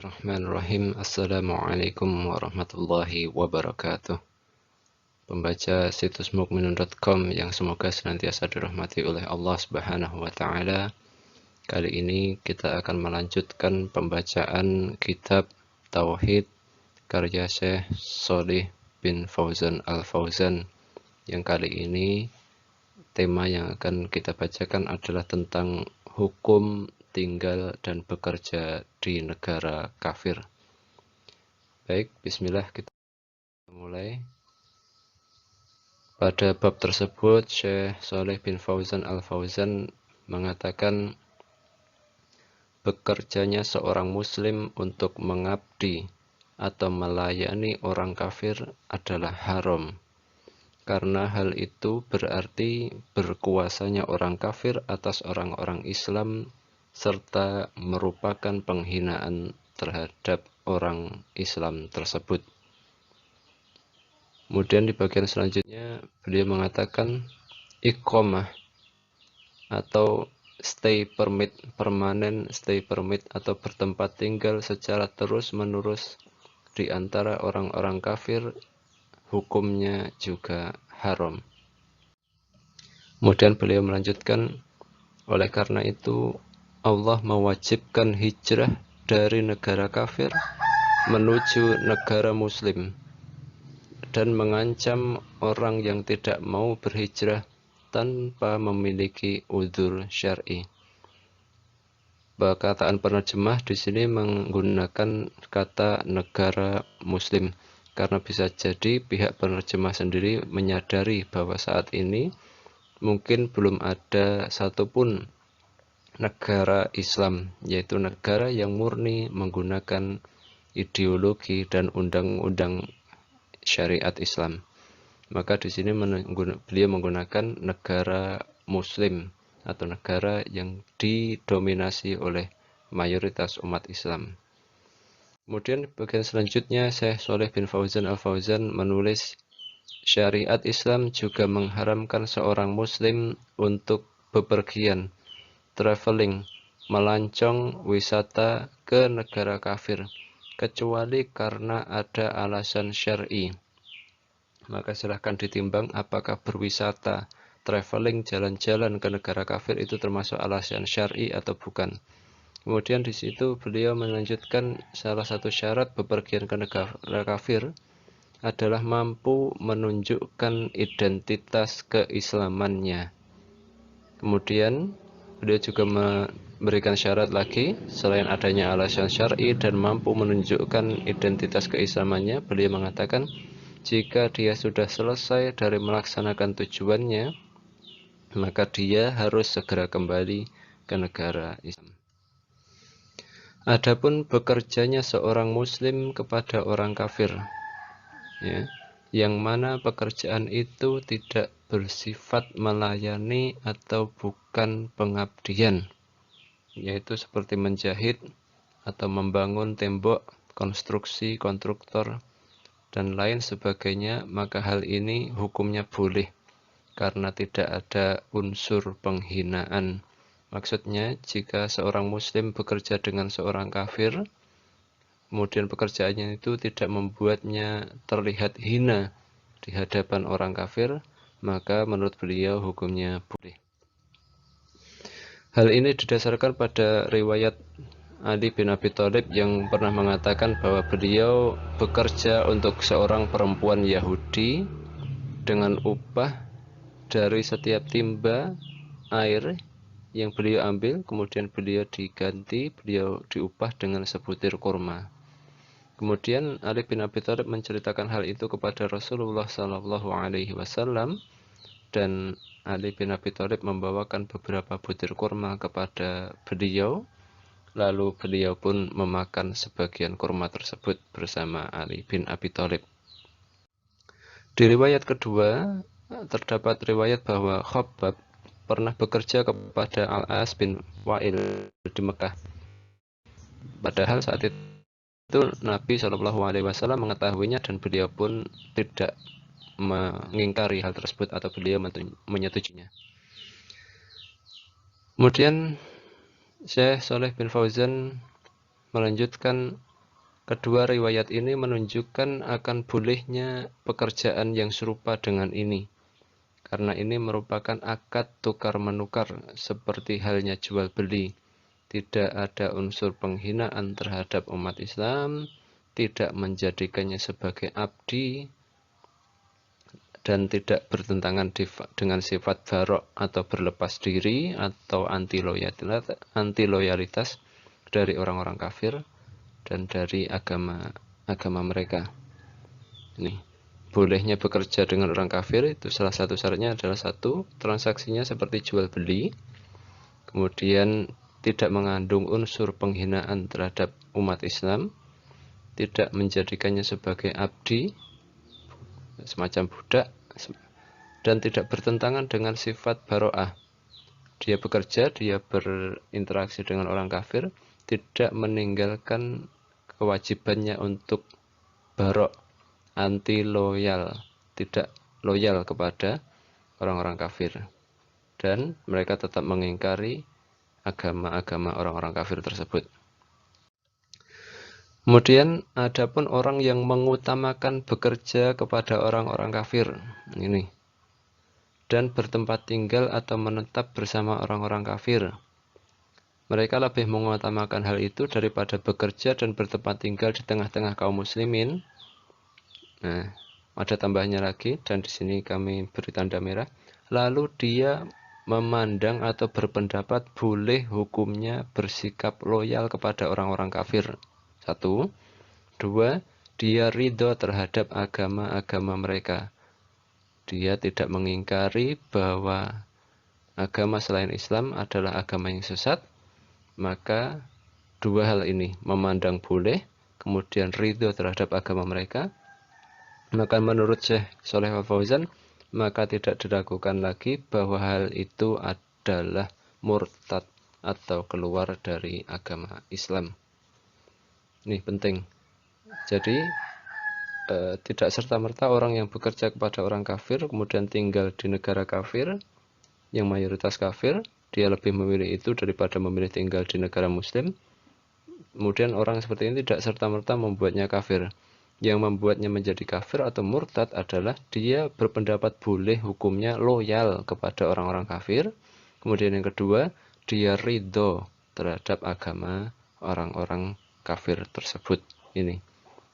Bismillahirrahmanirrahim. Assalamualaikum warahmatullahi wabarakatuh. Pembaca situs mukminun.com yang semoga senantiasa dirahmati oleh Allah Subhanahu wa taala. Kali ini kita akan melanjutkan pembacaan kitab Tauhid karya Syekh Shalih bin Fauzan Al-Fauzan. Yang kali ini tema yang akan kita bacakan adalah tentang hukum tinggal dan bekerja di negara kafir. Baik, bismillah, kita mulai. Pada bab tersebut, Syekh Shalih bin Fauzan Al-Fauzan mengatakan bekerjanya seorang muslim untuk mengabdi atau melayani orang kafir adalah haram. Karena hal itu berarti berkuasanya orang kafir atas orang-orang Islam serta merupakan penghinaan terhadap orang Islam tersebut. Kemudian di bagian selanjutnya beliau mengatakan iqamah atau stay permit, permanen stay permit atau bertempat tinggal secara terus-menerus di antara orang-orang kafir hukumnya juga haram. Kemudian beliau melanjutkan, oleh karena itu Allah mewajibkan hijrah dari negara kafir menuju negara muslim dan mengancam orang yang tidak mau berhijrah tanpa memiliki udzur syar'i. Perkataan penerjemah di sini menggunakan kata negara muslim karena bisa jadi pihak penerjemah sendiri menyadari bahwa saat ini mungkin belum ada satupun negara Islam, yaitu negara yang murni menggunakan ideologi dan undang-undang syariat Islam. Maka di sini beliau menggunakan negara Muslim atau negara yang didominasi oleh mayoritas umat Islam. Kemudian bagian selanjutnya Syekh Shalih bin Fauzan Al-Fauzan menulis, syariat Islam juga mengharamkan seorang Muslim untuk bepergian, traveling, melancong, wisata ke negara kafir, kecuali karena ada alasan syar'i. Maka silahkan ditimbang apakah berwisata, traveling, jalan-jalan ke negara kafir itu termasuk alasan syar'i atau bukan. Kemudian di situ beliau melanjutkan salah satu syarat bepergian ke negara kafir adalah mampu menunjukkan identitas keislamannya. Kemudian beliau juga memberikan syarat lagi, selain adanya alasan syar'i dan mampu menunjukkan identitas keislamannya, beliau mengatakan jika dia sudah selesai dari melaksanakan tujuannya, maka dia harus segera kembali ke negara Islam. Adapun bekerjanya seorang muslim kepada orang kafir, ya, yang mana pekerjaan itu tidak bersifat melayani atau bukan pengabdian, yaitu seperti menjahit atau membangun tembok, konstruksi, kontraktor, dan lain sebagainya, maka hal ini hukumnya boleh karena tidak ada unsur penghinaan. Maksudnya, jika seorang muslim bekerja dengan seorang kafir, kemudian pekerjaannya itu tidak membuatnya terlihat hina di hadapan orang kafir, maka menurut beliau hukumnya boleh. Hal ini didasarkan pada riwayat Ali bin Abi Thalib yang pernah mengatakan bahwa beliau bekerja untuk seorang perempuan Yahudi dengan upah dari setiap timba air yang beliau ambil, kemudian beliau diupah dengan sebutir kurma. Kemudian Ali bin Abi Thalib menceritakan hal itu kepada Rasulullah SAW, dan Ali bin Abi Thalib membawakan beberapa butir kurma kepada beliau. Lalu beliau pun memakan sebagian kurma tersebut bersama Ali bin Abi Thalib. Di riwayat kedua, terdapat riwayat bahwa Khabbab pernah bekerja kepada Al-As bin Wa'il di Mekah. Padahal saat itu Nabi SAW mengetahuinya dan beliau pun tidak mengingkari hal tersebut atau beliau menyetujuinya. Kemudian Syekh Shalih bin Fauzan melanjutkan, Kedua riwayat ini menunjukkan akan bolehnya pekerjaan yang serupa dengan ini, karena ini merupakan akad tukar-menukar seperti halnya jual beli. Tidak ada unsur penghinaan terhadap umat Islam, tidak menjadikannya sebagai abdi, dan tidak bertentangan dengan sifat barok atau berlepas diri atau anti loyalitas dari orang-orang kafir dan dari agama mereka. Ini bolehnya bekerja dengan orang kafir itu salah satu syaratnya adalah satu, transaksinya seperti jual beli, kemudian tidak mengandung unsur penghinaan terhadap umat Islam, tidak menjadikannya sebagai abdi, semacam budak, dan tidak bertentangan dengan sifat baro'ah. Dia bekerja, dia berinteraksi dengan orang kafir, tidak meninggalkan kewajibannya untuk barok, anti loyal, tidak loyal kepada orang-orang kafir, dan mereka tetap mengingkari agama-agama orang-orang kafir tersebut. Kemudian adapun orang yang mengutamakan bekerja kepada orang-orang kafir ini dan bertempat tinggal atau menetap bersama orang-orang kafir, mereka lebih mengutamakan hal itu daripada bekerja dan bertempat tinggal di tengah-tengah kaum muslimin. Nah, ada tambahnya lagi, dan di sini kami beri tanda merah. Lalu dia memandang atau berpendapat boleh hukumnya bersikap loyal kepada orang-orang kafir. Satu. Dua, dia ridho terhadap agama-agama mereka. Dia tidak mengingkari bahwa agama selain Islam adalah agama yang sesat. Maka dua hal ini, memandang boleh, kemudian ridho terhadap agama mereka, maka menurut Syekh Shalih Al Fauzan, maka tidak diragukan lagi bahwa hal itu adalah murtad atau keluar dari agama Islam. Ini penting. Jadi tidak serta-merta orang yang bekerja kepada orang kafir kemudian tinggal di negara kafir yang mayoritas kafir, dia lebih memilih itu daripada memilih tinggal di negara muslim. Kemudian orang seperti ini tidak serta-merta membuatnya kafir. Yang membuatnya menjadi kafir atau murtad adalah dia berpendapat boleh hukumnya loyal kepada orang-orang kafir. Kemudian yang kedua, dia ridho terhadap agama orang-orang kafir tersebut. Ini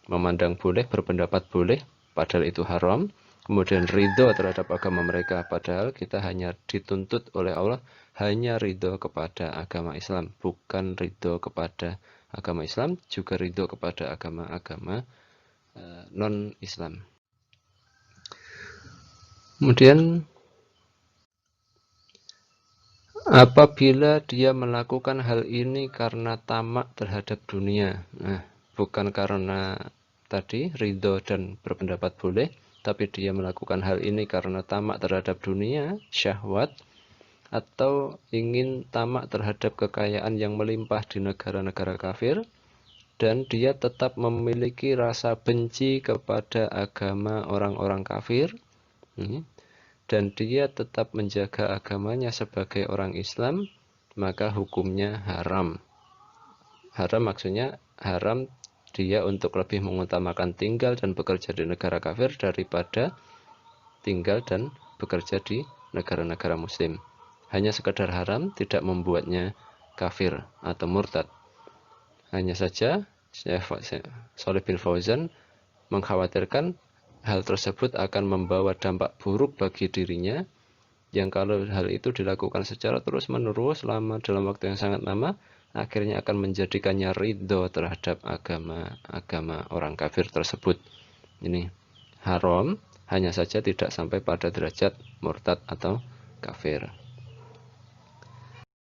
memandang boleh, berpendapat boleh, padahal itu haram. Kemudian ridho terhadap agama mereka, padahal kita hanya dituntut oleh Allah hanya ridho kepada agama Islam, bukan ridho kepada agama Islam, juga ridho kepada agama-agama non-Islam. Kemudian apabila dia melakukan hal ini karena tamak terhadap dunia, bukan karena tadi ridho dan berpendapat boleh, tapi dia melakukan hal ini karena tamak terhadap dunia, syahwat, atau ingin tamak terhadap kekayaan yang melimpah di negara-negara kafir, dan dia tetap memiliki rasa benci kepada agama orang-orang kafir, dan dia tetap menjaga agamanya sebagai orang Islam, maka hukumnya haram. Haram maksudnya haram dia untuk lebih mengutamakan tinggal dan bekerja di negara kafir daripada tinggal dan bekerja di negara-negara muslim. Hanya sekadar haram, tidak membuatnya kafir atau murtad. Hanya saja Syekh Shalih bin Fauzan mengkhawatirkan hal tersebut akan membawa dampak buruk bagi dirinya, yang kalau hal itu dilakukan secara terus-menerus dalam waktu yang sangat lama, akhirnya akan menjadikannya ridho terhadap agama orang kafir tersebut. Ini haram, hanya saja tidak sampai pada derajat murtad atau kafir.